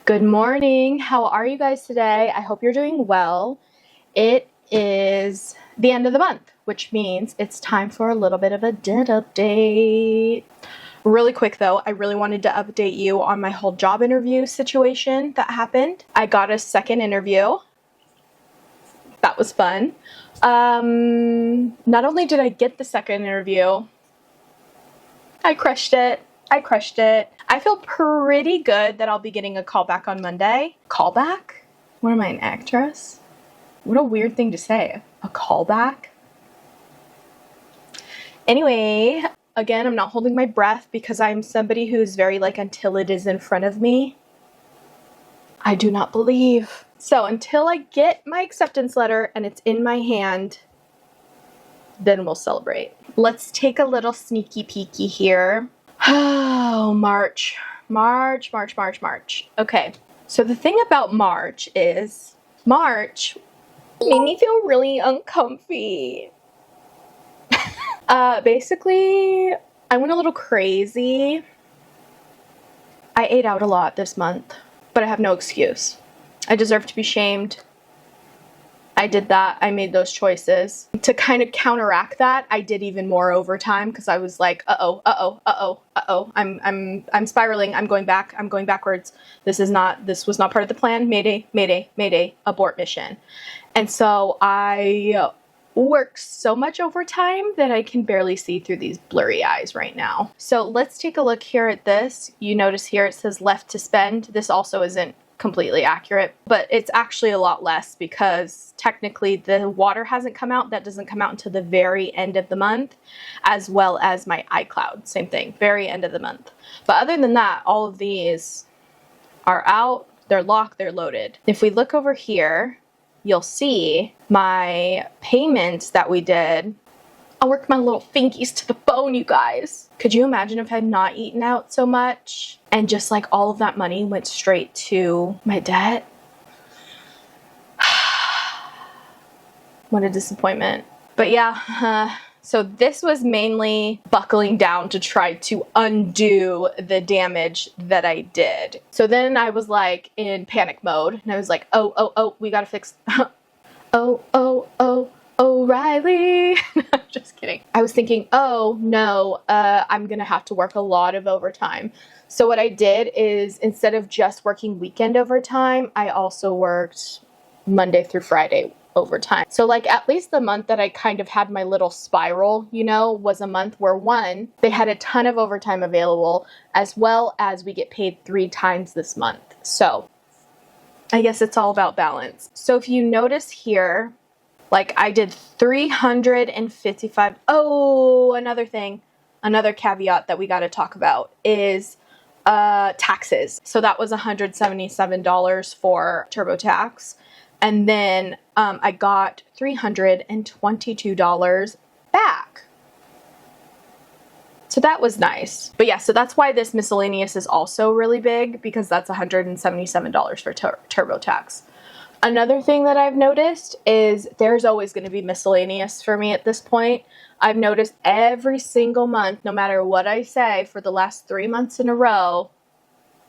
Good morning. How are you guys today? I hope you're doing well. It is the end of the month, which means it's time for a little bit of a debt update. Really quick though, I really wanted to update you on my whole job interview situation that happened. I got a second interview. That was fun. Not only did I get the second interview, I crushed it. I feel pretty good that I'll be getting a call back on Monday. Callback? What am I, an actress? What a weird thing to say. A callback? Anyway, again, I'm not holding my breath because I'm somebody who's very like, until it is in front of me, I do not believe. So until I get my acceptance letter and it's in my hand, then we'll celebrate. Let's take a little sneaky peeky here. Oh, March. Okay, so the thing about March is March made me feel really uncomfy. Basically, I went a little crazy. I ate out a lot this month, but I have no excuse. I deserve to be shamed. I did that. I made those choices. To kind of counteract that, I did even more overtime because I was like, I'm spiraling. I'm going backwards. This was not part of the plan. Mayday, abort mission. And so I work so much overtime that I can barely see through these blurry eyes right now. So let's take a look here at this. You notice here it says left to spend. This also isn't completely accurate, but it's actually a lot less because technically the water hasn't come out. That doesn't come out until the very end of the month, as well as my iCloud. Same thing, very end of the month. But other than that, all of these are out, they're locked, they're loaded. If we look over here, you'll see my payments that we did. I worked my little fingies to the bone, you guys. Could you imagine if I had not eaten out so much and just like all of that money went straight to my debt? What a disappointment. But yeah, so this was mainly buckling down to try to undo the damage that I did. So then I was like in panic mode and I was like, oh, we gotta fix, O'Reilly. I'm just kidding. I was thinking, oh no, I'm gonna have to work a lot of overtime. So what I did is instead of just working weekend overtime, I also worked Monday through Friday overtime. So like at least the month that I kind of had my little spiral, you know, was a month where one, they had a ton of overtime available, as well as we get paid 3 times this month. So I guess it's all about balance. So if you notice here, like I did 355. Oh, another thing, another caveat that we got to talk about is taxes. So that was $177 for TurboTax. And then I got $322 back. So that was nice. But yeah, so that's why this miscellaneous is also really big, because that's $177 for TurboTax. Another thing that I've noticed is there's always going to be miscellaneous for me at this point. I've noticed every single month, no matter what I say, for the last 3 months in a row,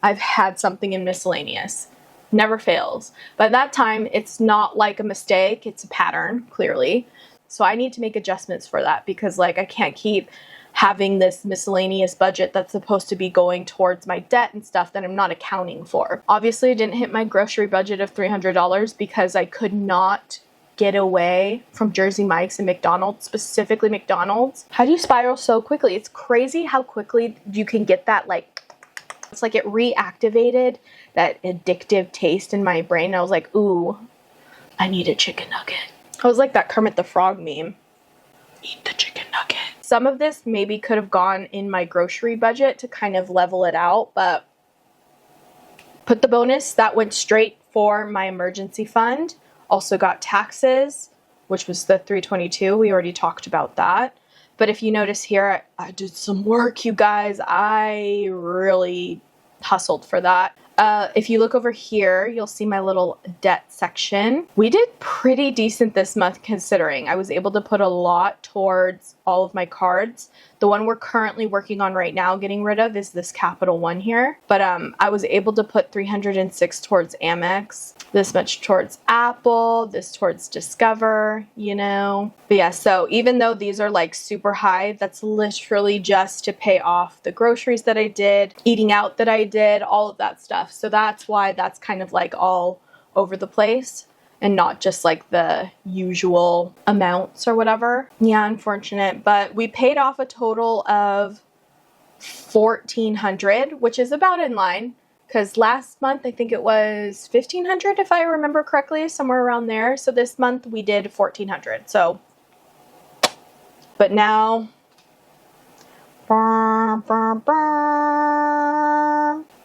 I've had something in miscellaneous. Never fails. By that time, it's not like a mistake, it's a pattern, clearly. So I need to make adjustments for that because like I can't keep having this miscellaneous budget that's supposed to be going towards my debt and stuff that I'm not accounting for. Obviously, I didn't hit my grocery budget of $300 because I could not get away from Jersey Mike's and McDonald's, specifically McDonald's. How do you spiral so quickly? It's crazy how quickly you can get that, like, it's like it reactivated that addictive taste in my brain. I was like, ooh, I need a chicken nugget. I was like that Kermit the Frog meme. Eat the chicken nugget. Some of this maybe could have gone in my grocery budget to kind of level it out, but put the bonus, that went straight for my emergency fund. Also got taxes, which was the $322. We already talked about that. But if you notice here, I did some work, you guys. I really hustled for that. If you look over here, you'll see my little debt section. We did pretty decent this month considering I was able to put a lot towards all of my cards. The one we're currently working on right now getting rid of is this Capital One here. But I was able to put $306 towards Amex, this much towards Apple, this towards Discover, you know. But yeah, so even though these are like super high, that's literally just to pay off the groceries that I did, eating out that I did, all of that stuff. So that's why that's kind of like all over the place and not just like the usual amounts or whatever. Yeah, unfortunate. But we paid off a total of $1,400, which is about in line, because last month I think it was $1,500 if I remember correctly, somewhere around there. So this month we did $1,400. So, but now,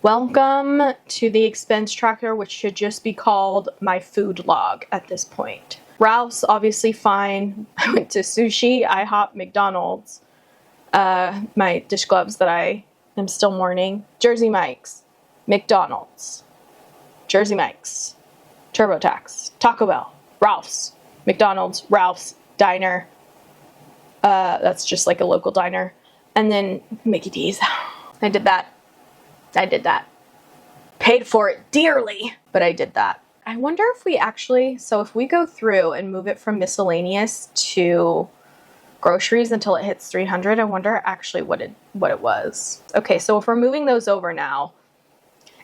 welcome to the expense tracker, which should just be called my food log at this point. Ralph's, obviously fine. I went to sushi, IHOP, McDonald's. My dish gloves that I am still mourning. Jersey Mike's, McDonald's, Jersey Mike's, TurboTax, Taco Bell, Ralph's, McDonald's, Ralph's, Diner. That's just like a local diner. And then Mickey D's. I did that. Paid for it dearly, but I did that. I wonder if we actually, so if we go through and move it from miscellaneous to groceries until it hits 300, I wonder actually what it was. Okay, so if we're moving those over now,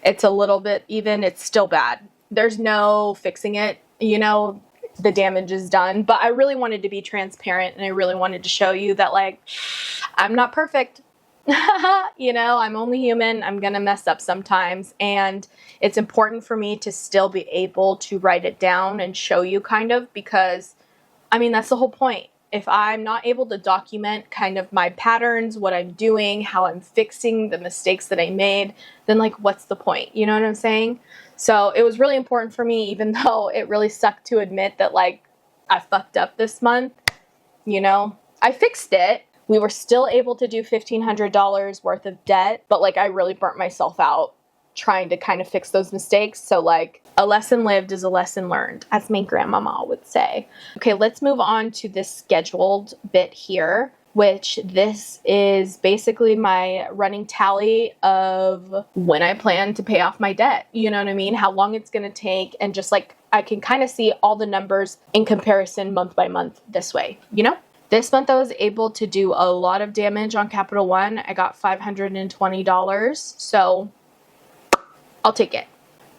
it's a little bit even, it's still bad. There's no fixing it, you know, the damage is done, but I really wanted to be transparent and I really wanted to show you that like, I'm not perfect. You know, I'm only human. I'm gonna mess up sometimes, and it's important for me to still be able to write it down and show you kind of, because I mean, that's the whole point. If I'm not able to document kind of my patterns, what I'm doing, how I'm fixing the mistakes that I made, then like, what's the point? You know what I'm saying? So it was really important for me, even though it really sucked to admit that like I fucked up this month, you know, I fixed it. We were still able to do $1,500 worth of debt, but like I really burnt myself out trying to kind of fix those mistakes. So like a lesson lived is a lesson learned, as my grandmama would say. Okay, let's move on to this scheduled bit here, which this is basically my running tally of when I plan to pay off my debt. You know what I mean? How long it's going to take, and just like I can kind of see all the numbers in comparison month by month this way, you know? This month I was able to do a lot of damage on Capital One. I got $520, so I'll take it.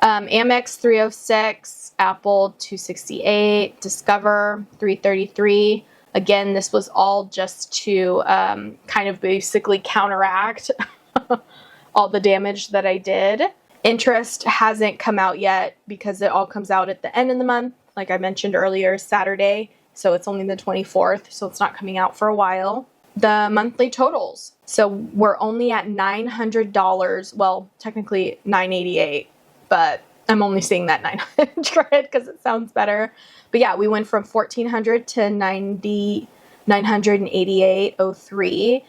Amex 306, Apple 268, Discover 333. Again, this was all just to kind of basically counteract all the damage that I did. Interest hasn't come out yet because it all comes out at the end of the month. Like I mentioned earlier, Saturday. So it's only the 24th, so it's not coming out for a while. The monthly totals. So we're only at $900. Well, technically $988, but I'm only saying that $900 because it sounds better. But yeah, we went from $1,400 to $988.03.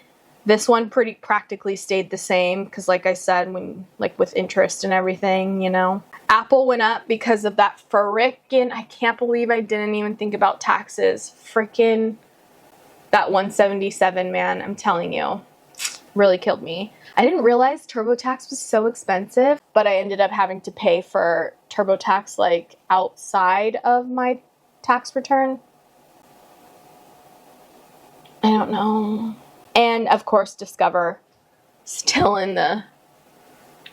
This one pretty practically stayed the same because like I said, when like with interest and everything, you know. Apple went up because of that frickin', I can't believe I didn't even think about taxes. Frickin' that 177, man, I'm telling you, really killed me. I didn't realize TurboTax was so expensive, but I ended up having to pay for TurboTax like outside of my tax return. I don't know. And of course, Discover, still in the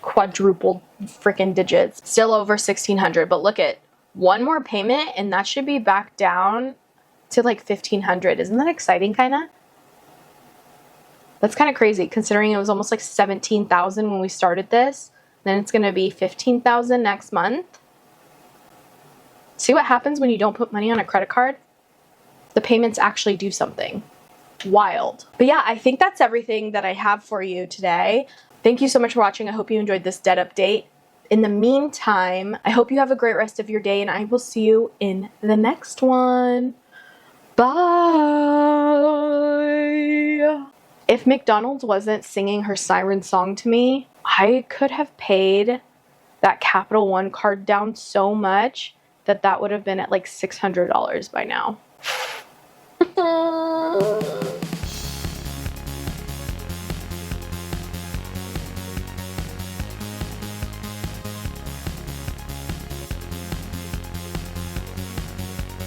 quadruple freaking digits, still over 1,600. But look at one more payment and that should be back down to like 1,500. Isn't that exciting? Kind of. That's kind of crazy considering it was almost like 17,000 when we started this. Then it's going to be 15,000 next month. See what happens when you don't put money on a credit card? The payments actually do something. Wild. But yeah, I think that's everything that I have for you today. Thank you so much for watching. I hope you enjoyed this debt update. In the meantime, I hope you have a great rest of your day and I will see you in the next one. Bye. If McDonald's wasn't singing her siren song to me, I could have paid that Capital One card down so much that that would have been at like $600 by now.